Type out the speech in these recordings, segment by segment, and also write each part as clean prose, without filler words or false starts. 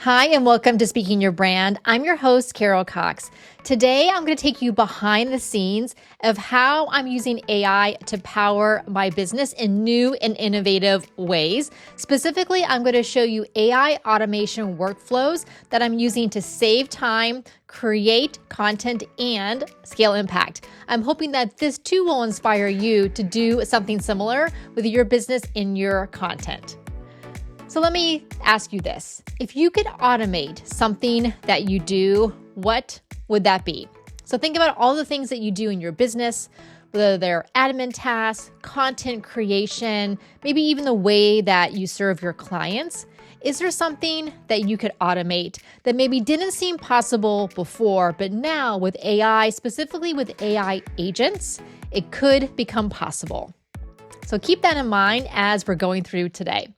Hi, and welcome to Speaking Your Brand. I'm your host, Carol Cox. Today, I'm going to take you behind the scenes of how I'm using AI to power my business in new and innovative ways. Specifically, I'm going to show you AI automation workflows that I'm using to save time, create content, and scale impact. I'm hoping that this too will inspire you to do something similar with your business and your content. So let me ask you this. If you could automate something that you do, what would that be? So think about all the things that you do in your business, whether they're admin tasks, content creation, maybe even the way that you serve your clients. Is there something that you could automate that maybe didn't seem possible before, but now with AI, specifically with AI agents, it could become possible? So keep that in mind as we're going through today.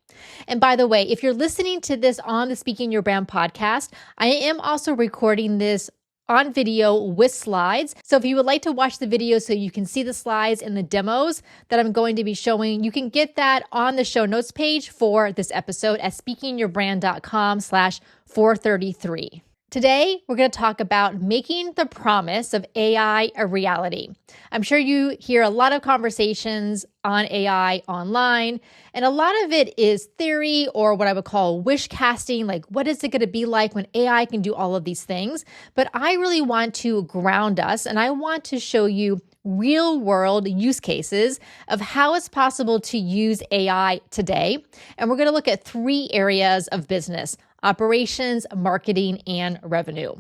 And by the way, if you're listening to this on the Speaking Your Brand podcast, I am also recording this on video with slides. So if you would like to watch the video so you can see the slides and the demos that I'm going to be showing, you can get that on the show notes page for this episode at speakingyourbrand.com/433. Today, we're going to talk about making the promise of AI a reality. I'm sure you hear a lot of conversations on AI online, and a lot of it is theory or what I would call wish casting, like what is it going to be like when AI can do all of these things? But I really want to ground us, and I want to show you real world use cases of how it's possible to use AI today. And we're going to look at 3 areas of business: operations, marketing, and revenue.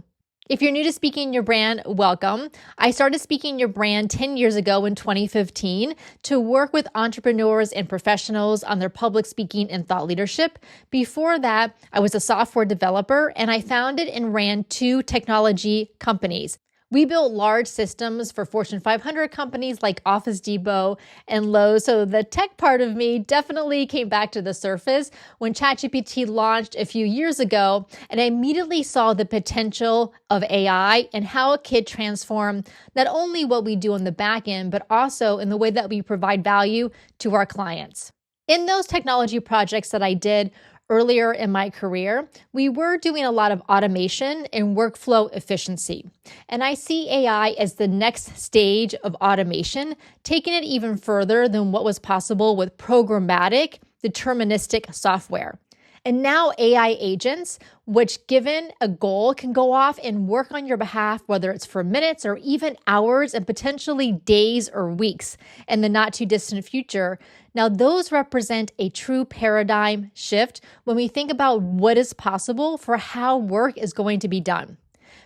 If you're new to Speaking Your Brand, welcome. I started Speaking Your Brand 10 years ago in 2015 to work with entrepreneurs and professionals on their public speaking and thought leadership. Before that, I was a software developer, and I founded and ran 2 technology companies. We built large systems for Fortune 500 companies like Office Depot and Lowe's. So the tech part of me definitely came back to the surface when ChatGPT launched a few years ago. And I immediately saw the potential of AI and how it could transform not only what we do on the back end, but also in the way that we provide value to our clients. In those technology projects that I did earlier in my career, we were doing a lot of automation and workflow efficiency. And I see AI as the next stage of automation, taking it even further than what was possible with programmatic, deterministic software. And now AI agents, which given a goal can go off and work on your behalf, whether it's for minutes or even hours and potentially days or weeks in the not too distant future. Now, those represent a true paradigm shift when we think about what is possible for how work is going to be done.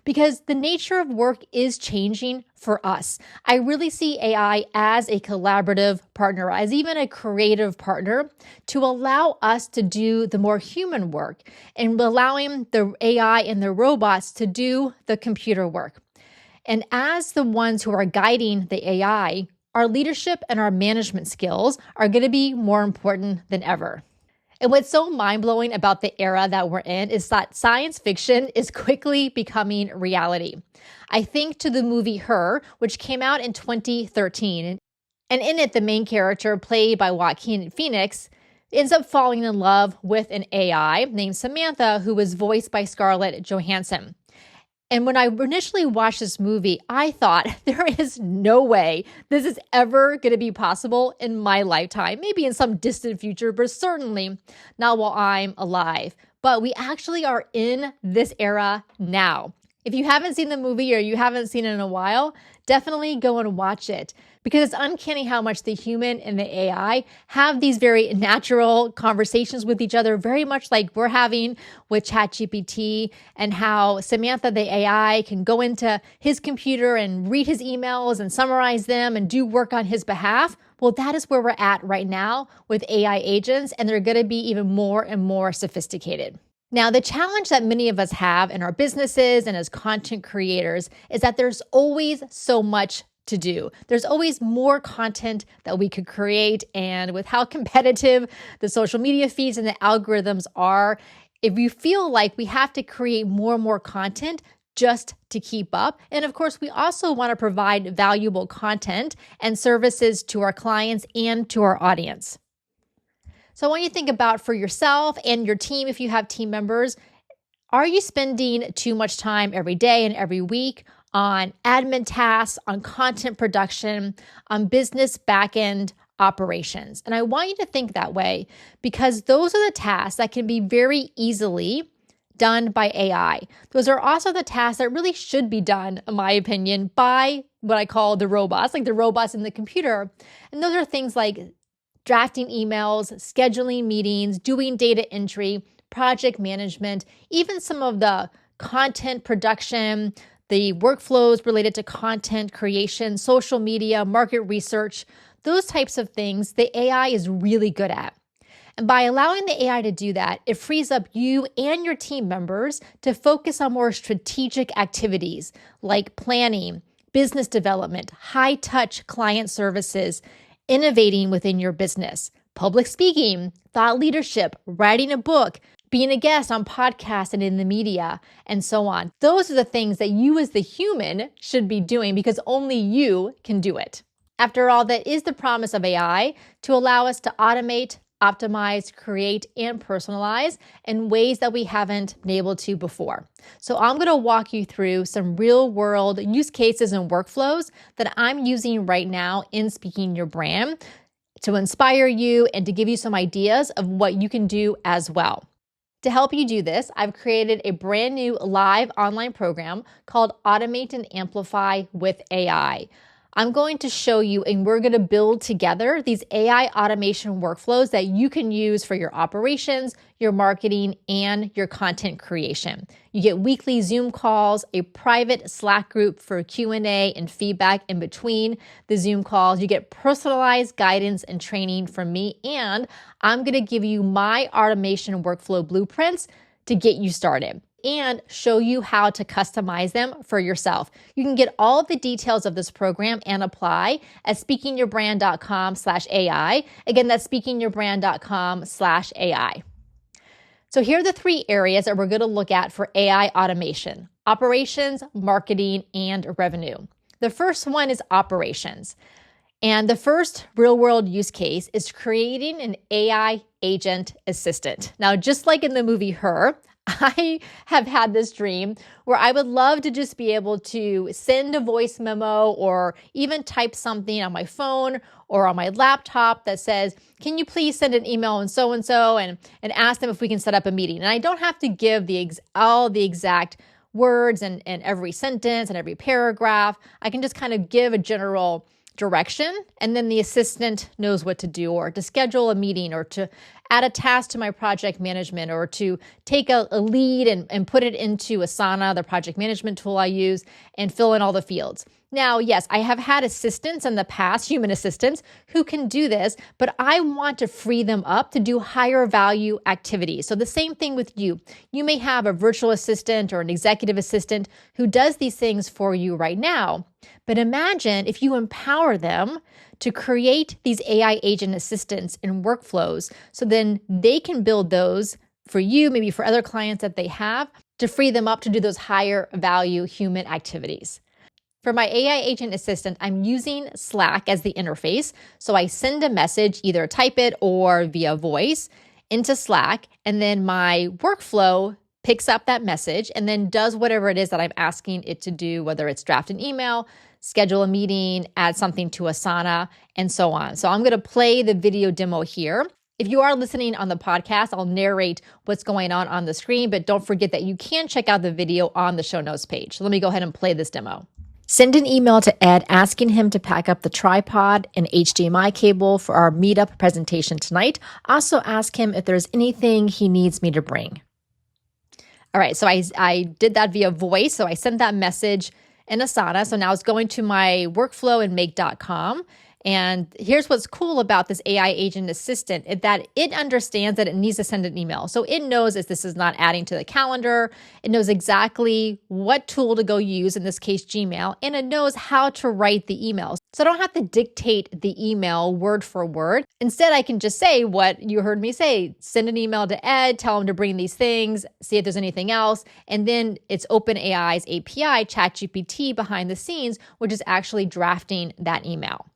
Because the nature of work is changing for us. I really see AI as a collaborative partner, as even a creative partner to allow us to do the more human work and allowing the AI and the robots to do the computer work. And as the ones who are guiding the AI, our leadership and our management skills are going to be more important than ever. And what's so mind-blowing about the era that we're in is that science fiction is quickly becoming reality. I think to the movie Her, which came out in 2013. And in it, the main character, played by Joaquin Phoenix, ends up falling in love with an AI named Samantha, who was voiced by Scarlett Johansson. And when I initially watched this movie, I thought there is no way this is ever going to be possible in my lifetime, maybe in some distant future, but certainly not while I'm alive. But we actually are in this era now. If you haven't seen the movie or you haven't seen it in a while, definitely go and watch it, because it's uncanny how much the human and the AI have these very natural conversations with each other, very much like we're having with ChatGPT, and how Samantha, the AI, can go into his computer and read his emails and summarize them and do work on his behalf. Well, that is where we're at right now with AI agents, and they're going to be even more and more sophisticated. Now, the challenge that many of us have in our businesses and as content creators is that there's always so much to do. There's always more content that we could create. And with how competitive the social media feeds and the algorithms are, if you feel like we have to create more and more content just to keep up. And of course, we also want to provide valuable content and services to our clients and to our audience. So I want you to think about for yourself and your team, if you have team members, Are you spending too much time every day and every week on admin tasks, on content production, on business backend operations? And I want you to think that way because those are the tasks that can be very easily done by AI. Those are also the tasks that really should be done, in my opinion, by what I call the robots, like the robots in the computer. And those are things like drafting emails, scheduling meetings, doing data entry, project management, even some of the content production, the workflows related to content creation, social media, market research, those types of things, the AI is really good at. And by allowing the AI to do that, it frees up you and your team members to focus on more strategic activities like planning, business development, high-touch client services, innovating within your business, public speaking, thought leadership, writing a book, being a guest on podcasts and in the media, and so on. Those are the things that you as the human should be doing because only you can do it. After all, that is the promise of AI, to allow us to automate, optimize, create, and personalize in ways that we haven't been able to before. So I'm going to walk you through some real world use cases and workflows that I'm using right now in Speaking Your Brand to inspire you and to give you some ideas of what you can do as well. To help you do this, I've created a brand new live online program called Automate and Amplify with AI. I'm going to show you, and we're going to build together these AI automation workflows that you can use for your operations, your marketing, and your content creation. You get weekly Zoom calls, a private Slack group for Q&A and feedback in between the Zoom calls. You get personalized guidance and training from me, and I'm going to give you my automation workflow blueprints to get you started and show you how to customize them for yourself. You can get all of the details of this program and apply at speakingyourbrand.com/AI. Again, that's speakingyourbrand.com/AI. So here are the 3 areas that we're going to look at for AI automation: operations, marketing, and revenue. The first one is operations. And the first real world use case is creating an AI agent assistant. Now, just like in the movie Her, I have had this dream where I would love to just be able to send a voice memo or even type something on my phone or on my laptop that says, can you please send an email and so-and-so and ask them if we can set up a meeting. And I don't have to give all the exact words and every sentence and every paragraph. I can just kind of give a general direction, and then the assistant knows what to do, or to schedule a meeting, or to add a task to my project management, or to take a lead and put it into Asana, the project management tool I use, and fill in all the fields. Now, yes, I have had assistants in the past, human assistants, who can do this, but I want to free them up to do higher value activities. So the same thing with you. You may have a virtual assistant or an executive assistant who does these things for you right now. But imagine if you empower them to create these AI agent assistants and workflows, so then they can build those for you, maybe for other clients that they have, to free them up to do those higher value human activities. For my AI agent assistant, I'm using Slack as the interface. So I send a message, either type it or via voice, into Slack, and then my workflow picks up that message and then does whatever it is that I'm asking it to do, whether it's draft an email, schedule a meeting, add something to Asana, and so on. So I'm going to play the video demo here. If you are listening on the podcast, I'll narrate what's going on the screen, but don't forget that you can check out the video on the show notes page. So let me go ahead and play this demo. Send an email to Ed asking him to pack up the tripod and HDMI cable for our meetup presentation tonight. Also ask him if there's anything he needs me to bring. All right, so I did that via voice. So I sent that message in Asana. So now it's going to my workflow in make.com. And here's what's cool about this AI agent assistant, is that it understands that it needs to send an email. So it knows if this is not adding to the calendar, it knows exactly what tool to go use, in this case, Gmail, and it knows how to write the email. So I don't have to dictate the email word for word. Instead, I can just say what you heard me say: send an email to Ed, tell him to bring these things, see if there's anything else. And then it's OpenAI's API, ChatGPT, behind the scenes, which is actually drafting that email.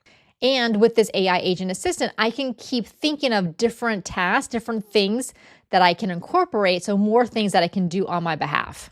And with this AI agent assistant, I can keep thinking of different tasks, different things that I can incorporate, so more things that I can do on my behalf.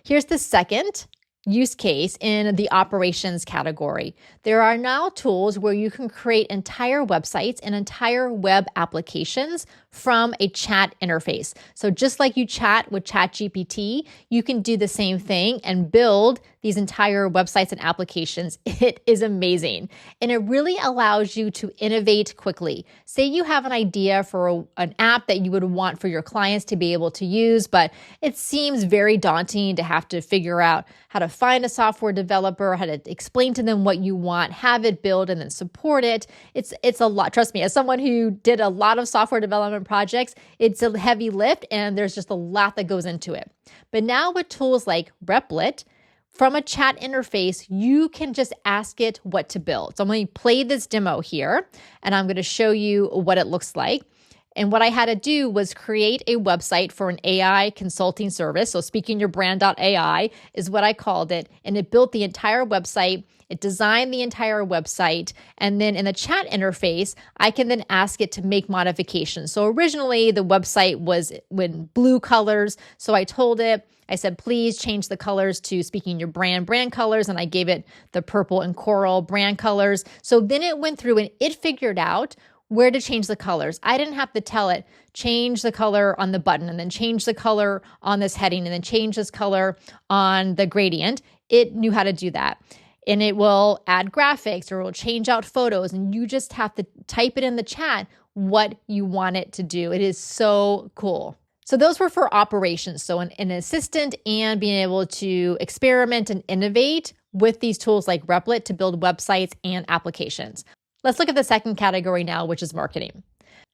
Here's the second use case in the operations category. There are now tools where you can create entire websites and entire web applications from a chat interface. So just like you chat with ChatGPT, you can do the same thing and build these entire websites and applications. It is amazing. And it really allows you to innovate quickly. Say you have an idea for an app that you would want for your clients to be able to use, but it seems very daunting to have to figure out how to find a software developer, how to explain to them what you want, have it build, and then support it. It's a lot. Trust me, as someone who did a lot of software development projects, it's a heavy lift and there's just a lot that goes into it. But now with tools like Replit, from a chat interface, you can just ask it what to build. So I'm going to play this demo here, and I'm going to show you what it looks like. And what I had to do was create a website for an AI consulting service. So speakingyourbrand.ai is what I called it. And it built the entire website. It designed the entire website. And then in the chat interface, I can then ask it to make modifications. So originally the website was in blue colors. So I told it, I said, please change the colors to Speaking Your brand colors. And I gave it the purple and coral brand colors. So then it went through and it figured out where to change the colors. I didn't have to tell it, change the color on the button and then change the color on this heading and then change this color on the gradient. It knew how to do that. And it will add graphics or it will change out photos. And you just have to type it in the chat what you want it to do. It is so cool. So those were for operations. So an assistant and being able to experiment and innovate with these tools like Replit to build websites and applications. Let's look at the second category now, which is marketing.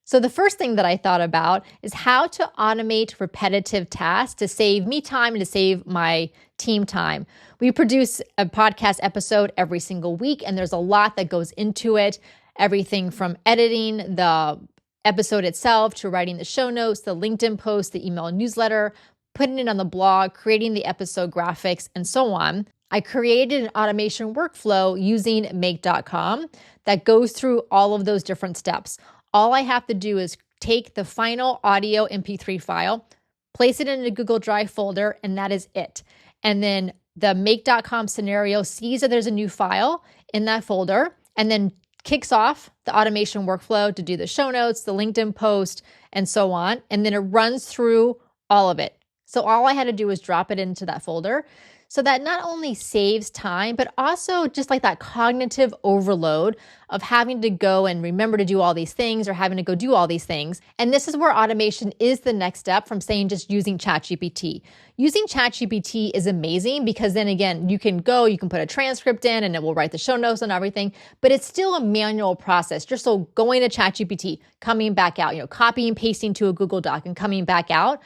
So the first thing that I thought about is how to automate repetitive tasks to save me time and to save my team time. We produce a podcast episode every single week, and there's a lot that goes into it. Everything from editing the episode itself to writing the show notes, the LinkedIn post, the email newsletter, putting it on the blog, creating the episode graphics, and so on. I created an automation workflow using make.com that goes through all of those different steps. All I have to do is take the final audio MP3 file, place it in a Google Drive folder, and that is it. And then the make.com scenario sees that there's a new file in that folder and then kicks off the automation workflow to do the show notes, the LinkedIn post, and so on. And then it runs through all of it. So all I had to do was drop it into that folder. So that not only saves time, but also just like that cognitive overload of having to go and remember to do all these things or having to go do all these things. And this is where automation is the next step from saying just using ChatGPT. Using ChatGPT is amazing because then again, you can put a transcript in and it will write the show notes and everything, but it's still a manual process. You're still going to ChatGPT, coming back out, copying and pasting to a Google Doc and coming back out.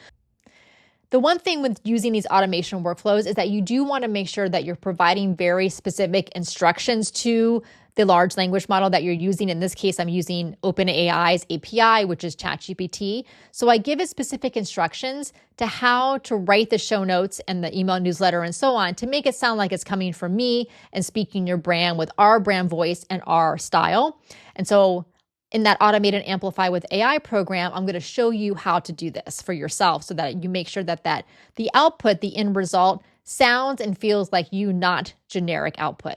The one thing with using these automation workflows is that you do want to make sure that you're providing very specific instructions to the large language model that you're using. In this case, I'm using OpenAI's API, which is ChatGPT. So I give it specific instructions to how to write the show notes and the email newsletter and so on to make it sound like it's coming from me and speaking your brand with our brand voice and our style. And so in that Automate and Amplify with AI program, I'm going to show you how to do this for yourself so that you make sure that the output, the end result, sounds and feels like you, not generic output.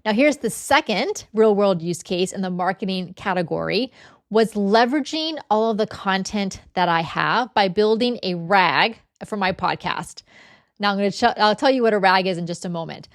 Now, here's the second real-world use case in the marketing category was leveraging all of the content that I have by building a RAG for my podcast. Now, I'll tell you what a RAG is in just a moment.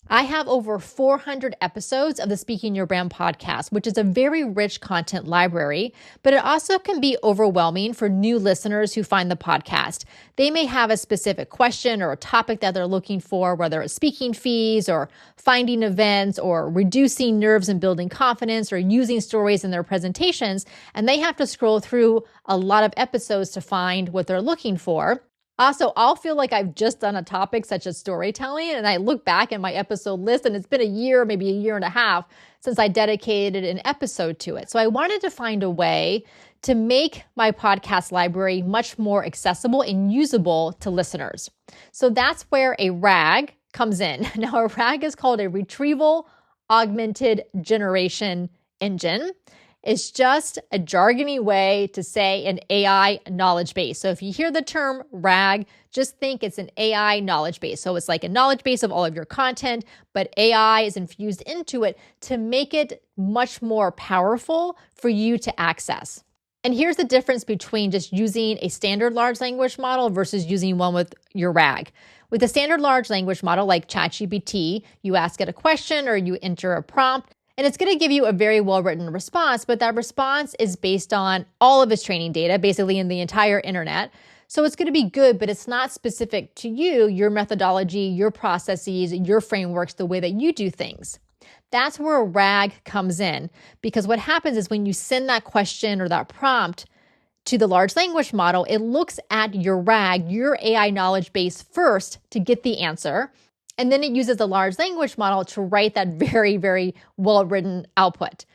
I have over 400 episodes of the Speaking Your Brand podcast, which is a very rich content library, but it also can be overwhelming for new listeners who find the podcast. They may have a specific question or a topic that they're looking for, whether it's speaking fees or finding events or reducing nerves and building confidence or using stories in their presentations, and they have to scroll through a lot of episodes to find what they're looking for. Also, I'll feel like I've just done a topic such as storytelling, and I look back at my episode list, and it's been a year, maybe a year and a half since I dedicated an episode to it. So I wanted to find a way to make my podcast library much more accessible and usable to listeners. So that's where a RAG comes in. Now, a RAG is called a Retrieval Augmented Generation Engine. is just a jargony way to say an AI knowledge base. So if you hear the term RAG, just think it's an AI knowledge base. So it's like a knowledge base of all of your content, but AI is infused into it to make it much more powerful for you to access. And here's the difference between just using a standard large language model versus using one with your RAG. With a standard large language model like ChatGPT, you ask it a question or you enter a prompt, and it's going to give you a very well-written response, but that response is based on all of its training data, basically in the entire internet. So it's going to be good, but it's not specific to you, your methodology, your processes, your frameworks, the way that you do things. That's where a RAG comes in, because what happens is when you send that question or that prompt to the large language model, it looks at your RAG, your AI knowledge base first to get the answer. And then it uses the large language model to write that very, very well-written output.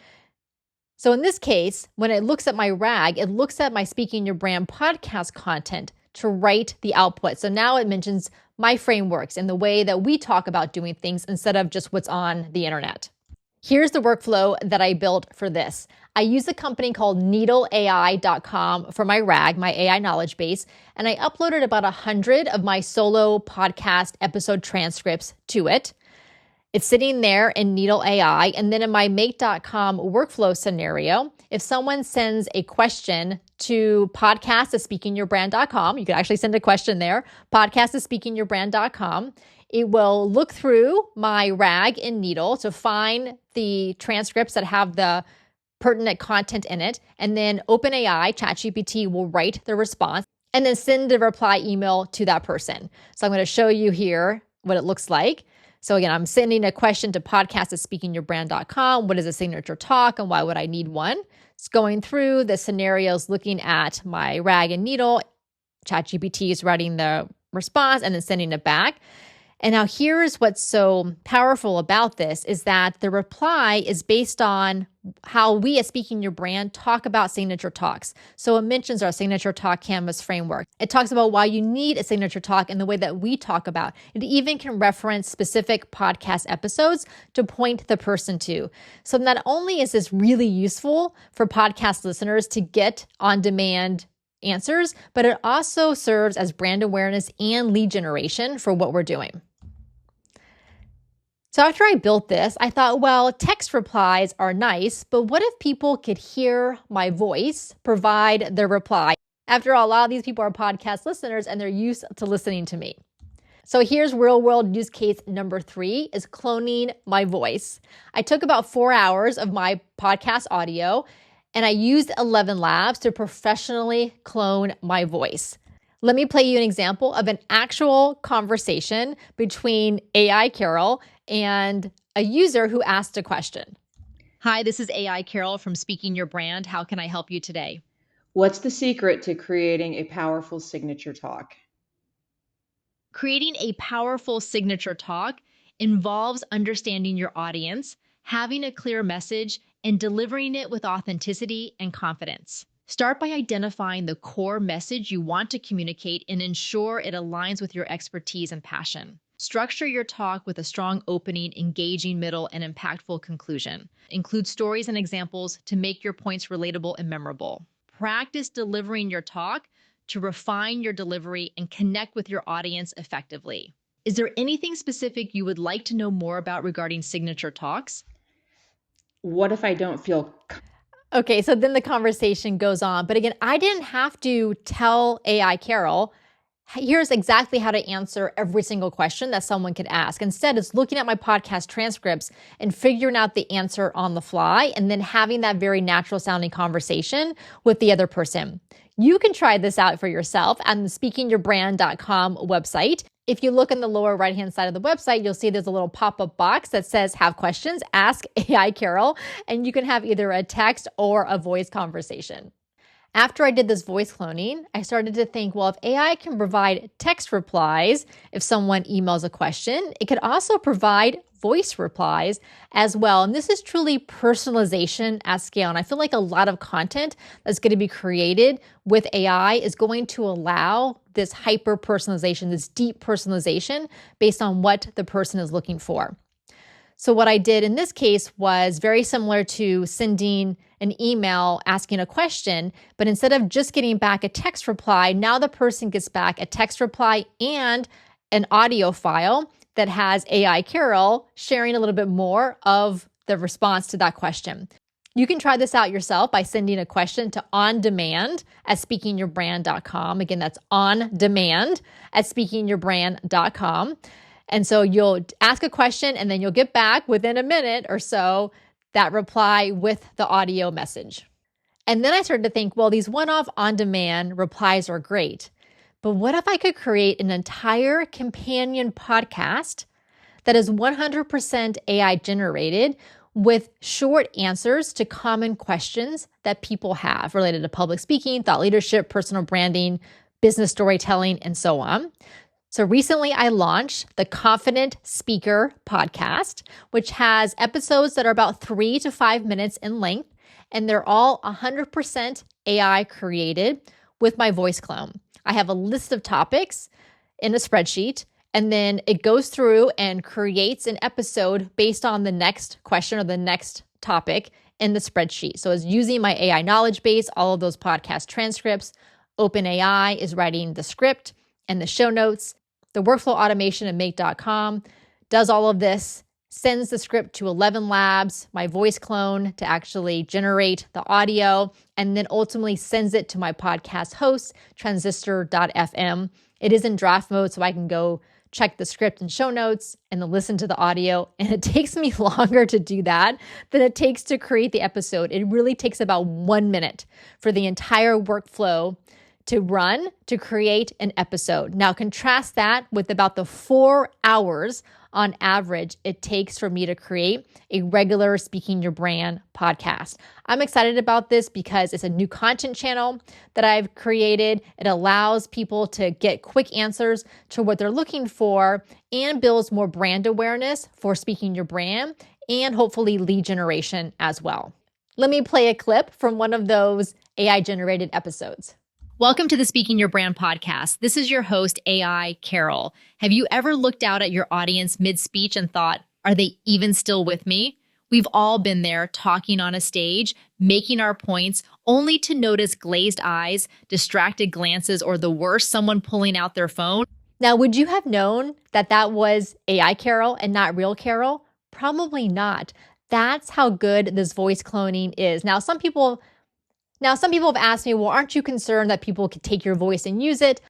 So in this case, when it looks at my RAG, it looks at my Speaking Your Brand podcast content to write the output. So now it mentions my frameworks and the way that we talk about doing things instead of just what's on the internet. Here's the workflow that I built for this. I use a company called needleai.com for my RAG, my AI knowledge base, and I uploaded about 100 of my solo podcast episode transcripts to it. It's sitting there in Needle AI, and then in my make.com workflow scenario, if someone sends a question to podcast@speakingyourbrand.com, you could actually send a question there, podcast@speakingyourbrand.com, it will look through my RAG in Needle to find the transcripts that have the pertinent content in it. And then OpenAI, ChatGPT, will write the response and then send a reply email to that person. So I'm going to show you here what it looks like. So again, I'm sending a question to podcast@speakingyourbrand.com. What is a signature talk and why would I need one? It's going through the scenarios, looking at my RAG and Needle. ChatGPT is writing the response and then sending it back. And now here's what's so powerful about this is that the reply is based on how we at Speaking Your Brand talk about signature talks. So it mentions our signature talk canvas framework. It talks about why you need a signature talk and the way that we talk about. It even can reference specific podcast episodes to point the person to. So not only is this really useful for podcast listeners to get on-demand answers, but it also serves as brand awareness and lead generation for what we're doing. So after I built this, I thought, well, text replies are nice, but what if people could hear my voice provide their reply? After all, a lot of these people are podcast listeners and they're used to listening to me. So here's real world use case number 3 is cloning my voice. I took about 4 hours of my podcast audio and I used 11 Labs to professionally clone my voice. Let me play you an example of an actual conversation between AI Carol and a user who asked a question. Hi, this is AI Carol from Speaking Your Brand. How can I help you today? What's the secret to creating a powerful signature talk? Creating a powerful signature talk involves understanding your audience, having a clear message, and delivering it with authenticity and confidence. Start by identifying the core message you want to communicate and ensure it aligns with your expertise and passion. Structure your talk with a strong opening, engaging middle, and impactful conclusion. Include stories and examples to make your points relatable and memorable. Practice delivering your talk to refine your delivery and connect with your audience effectively. Is there anything specific you would like to know more about regarding signature talks? What if I don't feel... Okay, so then the conversation goes on. But again, I didn't have to tell AI Carol, here's exactly how to answer every single question that someone could ask. Instead, it's looking at my podcast transcripts and figuring out the answer on the fly and then having that very natural sounding conversation with the other person. You can try this out for yourself on the speakingyourbrand.com website. If you look in the lower right-hand side of the website, you'll see there's a little pop-up box that says, have questions, ask AI Carol, and you can have either a text or a voice conversation. After I did this voice cloning, I started to think, well, if AI can provide text replies, if someone emails a question, it could also provide voice replies as well. And this is truly personalization at scale. And I feel like a lot of content that's going to be created with AI is going to allow this hyper personalization, this deep personalization based on what the person is looking for. So what I did in this case was very similar to sending an email asking a question, but instead of just getting back a text reply, now the person gets back a text reply and an audio file that has AI Carol sharing a little bit more of the response to that question. You can try this out yourself by sending a question to ondemand@speakingyourbrand.com. Again, that's ondemand@speakingyourbrand.com. And so you'll ask a question and then you'll get back within a minute or so that reply with the audio message. And then I started to think, well, these one-off on-demand replies are great, but what if I could create an entire companion podcast that is 100% AI generated with short answers to common questions that people have related to public speaking, thought leadership, personal branding, business storytelling, and so on. So recently I launched the Confident Speaker podcast, which has episodes that are about 3 to 5 minutes in length, and they're all 100% AI created with my voice clone. I have a list of topics in a spreadsheet, and then it goes through and creates an episode based on the next question or the next topic in the spreadsheet. So it's using my AI knowledge base, all of those podcast transcripts. OpenAI is writing the script and the show notes. The workflow automation at make.com does all of this, sends the script to 11 Labs, my voice clone, to actually generate the audio, and then ultimately sends it to my podcast host, transistor.fm. It is in draft mode, so I can go check the script and show notes and then listen to the audio. And it takes me longer to do that than it takes to create the episode. It really takes about 1 minute for the entire workflow to run to create an episode. Now contrast that with about the 4 hours on average it takes for me to create a regular Speaking Your Brand podcast. I'm excited about this because it's a new content channel that I've created. It allows people to get quick answers to what they're looking for and builds more brand awareness for Speaking Your Brand and hopefully lead generation as well. Let me play a clip from one of those AI generated episodes. Welcome to the Speaking Your Brand podcast. This is your host, AI Carol. Have you ever looked out at your audience mid-speech and thought, are they even still with me? We've all been there talking on a stage, making our points, only to notice glazed eyes, distracted glances, or the worst, someone pulling out their phone. Now, would you have known that that was AI Carol and not real Carol? Probably not. That's how good this voice cloning is. Now, some people have asked me, well, aren't you concerned that people could take your voice and use it?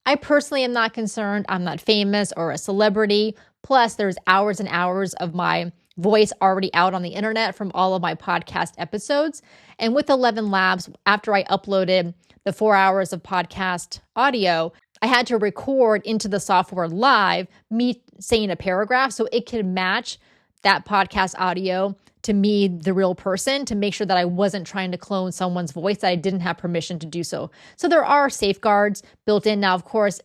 I personally am not concerned. I'm not famous or a celebrity. Plus, there's hours and hours of my voice already out on the internet from all of my podcast episodes. And with 11 Labs, after I uploaded the 4 hours of podcast audio, I had to record into the software live me saying a paragraph so it could match that podcast audio to me, the real person, to make sure that I wasn't trying to clone someone's voice, that I didn't have permission to do so. So there are safeguards built in. Now, of course,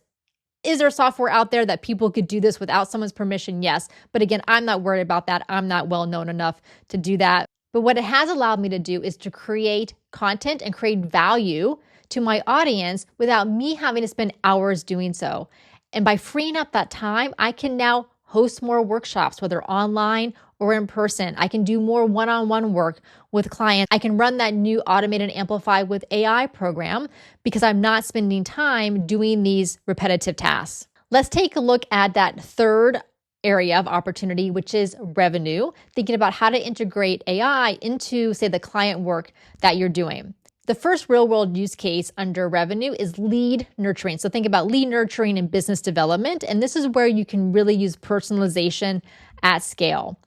is there software out there that people could do this without someone's permission? Yes. But again, I'm not worried about that. I'm not well known enough to do that. But what it has allowed me to do is to create content and create value to my audience without me having to spend hours doing so. And by freeing up that time, I can now host more workshops, whether online or in person. I can do more one-on-one work with clients. I can run that new Automated Amplify with AI program because I'm not spending time doing these repetitive tasks. Let's take a look at that third area of opportunity, which is revenue, thinking about how to integrate AI into, say, the client work that you're doing. The first real-world use case under revenue is lead nurturing. So think about lead nurturing and business development, and this is where you can really use personalization at scale.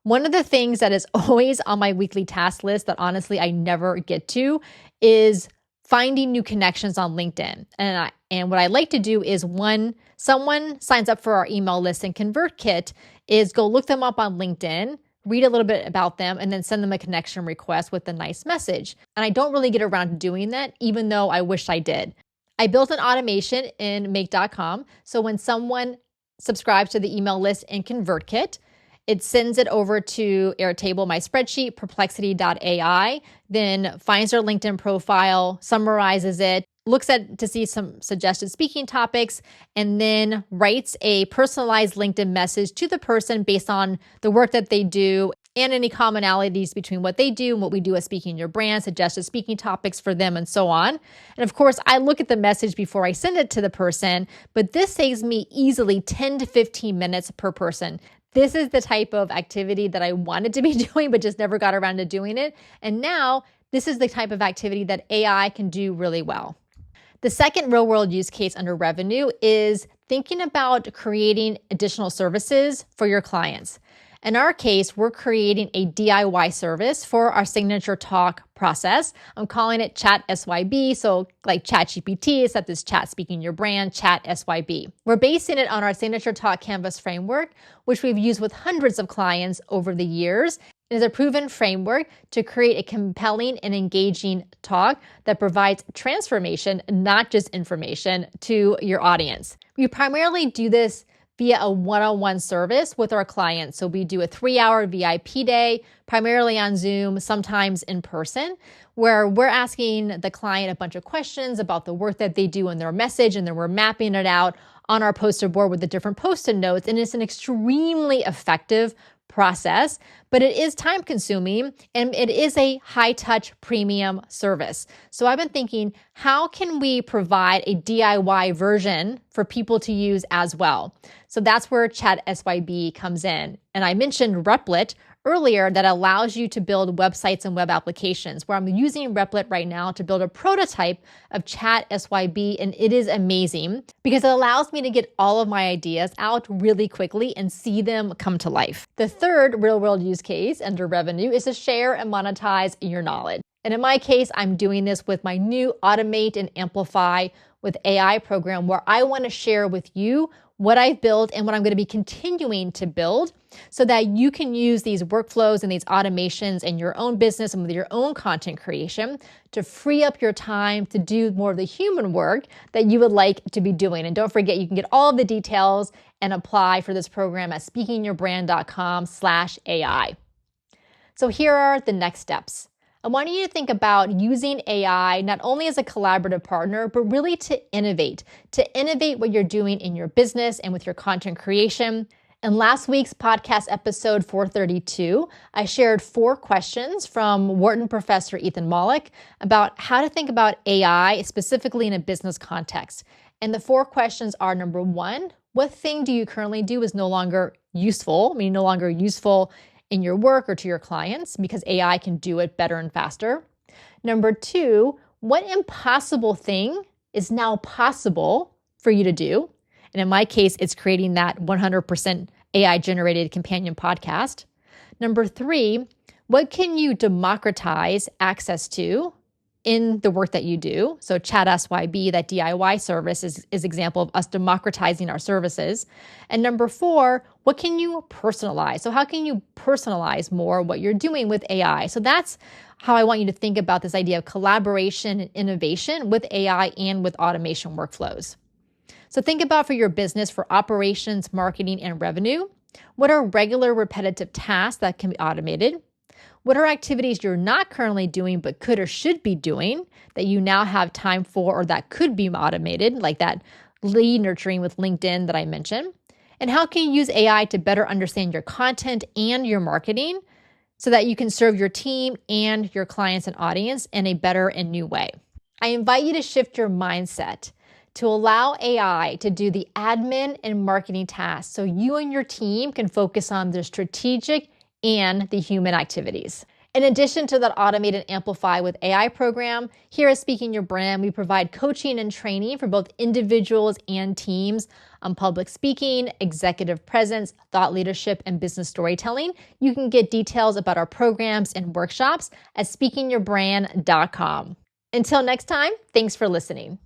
One of the things that is always on my weekly task list that honestly I never get to is finding new connections on LinkedIn. And what I like to do is when someone signs up for our email list and ConvertKit is go look them up on LinkedIn, read a little bit about them, and then send them a connection request with a nice message. And I don't really get around to doing that, even though I wish I did. I built an automation in make.com. So when someone subscribes to the email list in ConvertKit, it sends it over to Airtable, my spreadsheet, perplexity.ai, then finds their LinkedIn profile, summarizes it, looks at to see some suggested speaking topics, and then writes a personalized LinkedIn message to the person based on the work that they do and any commonalities between what they do and what we do as Speaking Your Brand, suggested speaking topics for them, and so on. And of course, I look at the message before I send it to the person, but this saves me easily 10 to 15 minutes per person. This is the type of activity that I wanted to be doing, but just never got around to doing it. And now this is the type of activity that AI can do really well. The second real world use case under revenue is thinking about creating additional services for your clients. In our case, we're creating a DIY service for our signature talk process. I'm calling it Chat SYB, so like ChatGPT, except it's Chat Speaking Your Brand, Chat SYB. We're basing it on our signature talk canvas framework, which we've used with hundreds of clients over the years. It is a proven framework to create a compelling and engaging talk that provides transformation, not just information, to your audience. We primarily do this via a one-on-one service with our clients. So we do a 3-hour VIP day, primarily on Zoom, sometimes in person, where we're asking the client a bunch of questions about the work that they do in their message, and then we're mapping it out on our poster board with the different post-it notes. And it's an extremely effective process, but it is time consuming and it is a high touch premium service. So I've been thinking, how can we provide a DIY version for people to use as well? So that's where Chat SYB comes in. And I mentioned Replit earlier that allows you to build websites and web applications, where I'm using Replit right now to build a prototype of Chat SYB, and it is amazing because it allows me to get all of my ideas out really quickly and see them come to life. The third real world use case under revenue is to share and monetize your knowledge. And in my case, I'm doing this with my new Automate and Amplify with AI program, where I want to share with you what I've built and what I'm going to be continuing to build so that you can use these workflows and these automations in your own business and with your own content creation to free up your time to do more of the human work that you would like to be doing. And don't forget, you can get all of the details and apply for this program at speakingyourbrand.com/AI. So here are the next steps. I want you to think about using AI not only as a collaborative partner, but really to innovate what you're doing in your business and with your content creation. In last week's podcast episode 432, I shared 4 questions from Wharton professor Ethan Mollick about how to think about AI specifically in a business context. And the 4 questions are: number 1, what thing do you currently do is no longer useful, meaning no longer useful in your work or to your clients because AI can do it better and faster? Number 2, what impossible thing is now possible for you to do? And in my case, it's creating that 100% AI generated companion podcast. Number 3, what can you democratize access to in the work that you do? So Chat SYB, that DIY service, is example of us democratizing our services. And number 4, what can you personalize? So how can you personalize more what you're doing with AI? So that's how I want you to think about this idea of collaboration and innovation with AI and with automation workflows. So think about for your business, for operations, marketing, and revenue, what are regular repetitive tasks that can be automated? What are activities you're not currently doing but could or should be doing that you now have time for or that could be automated, like that lead nurturing with LinkedIn that I mentioned? And how can you use AI to better understand your content and your marketing so that you can serve your team and your clients and audience in a better and new way? I invite you to shift your mindset to allow AI to do the admin and marketing tasks so you and your team can focus on the strategic and the human activities. In addition to that Automate and Amplify with AI program, here at Speaking Your Brand, we provide coaching and training for both individuals and teams on public speaking, executive presence, thought leadership, and business storytelling. You can get details about our programs and workshops at speakingyourbrand.com. Until next time, thanks for listening.